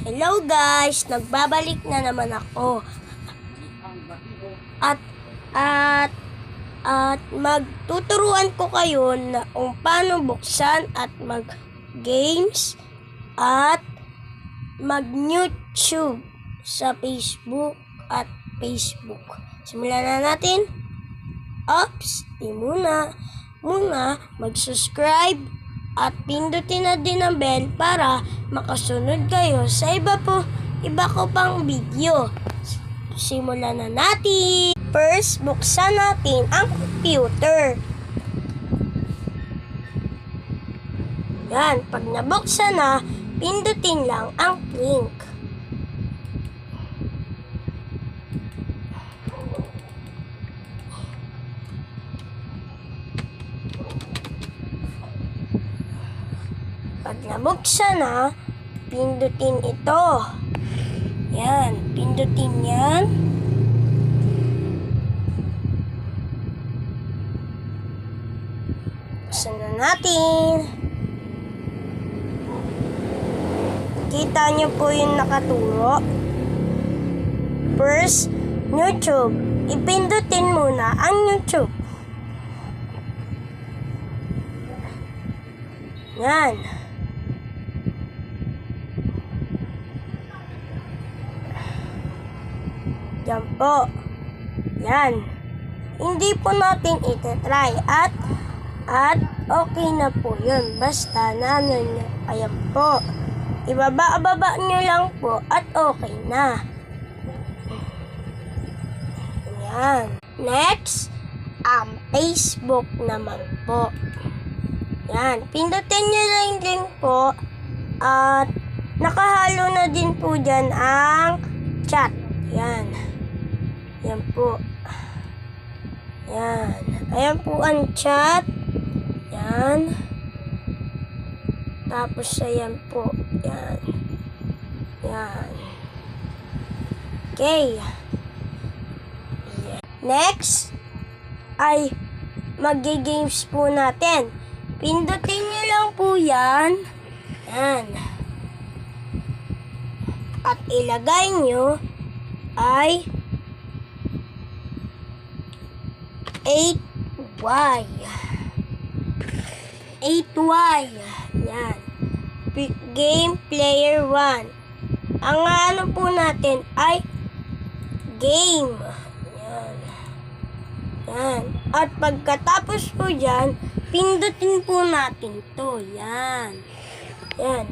Hello guys, nagbabalik na naman ako. At magtuturuan ko kayo na kung paano buksan at mag-games at mag-YouTube sa Facebook at Facebook. Simulan na natin. Di muna mag-subscribe at pindutin na din ang bell para makasunod kayo sa iba ko pang video. Simulan na natin. First, buksan natin ang computer. Yan, pag nabuksan na, pindutin lang ang link. Pag nabuksan na, pindutin ito. Yan, pindutin yan. Buksan na natin. Kita nyo po yung nakaturo. First, YouTube. Ipindutin muna ang YouTube. Yan. Yan po. Yan. Hindi po natin itatry at okay na po yun. Basta nyo. Ayan po. Ibaba nyo lang po at okay na. Yan. Next, ang Facebook naman po. Yan. Pindutin nyo lang din po at nakahalo na din po dyan ang chat. Yan. Yan po. Yan. Ayan po ang chat. Yan. Tapos ayan po. Yan. Yan. Okay. Yan. Next ay mag-games po natin. Pindutin nyo lang po yan. Yan. At ilagay nyo ay 8Y. 8Y. Yan. Game player 1. Ang ano po natin ay game. Yan. Yan. At pagkatapos po dyan, pindutin po natin to. Yan. Yan.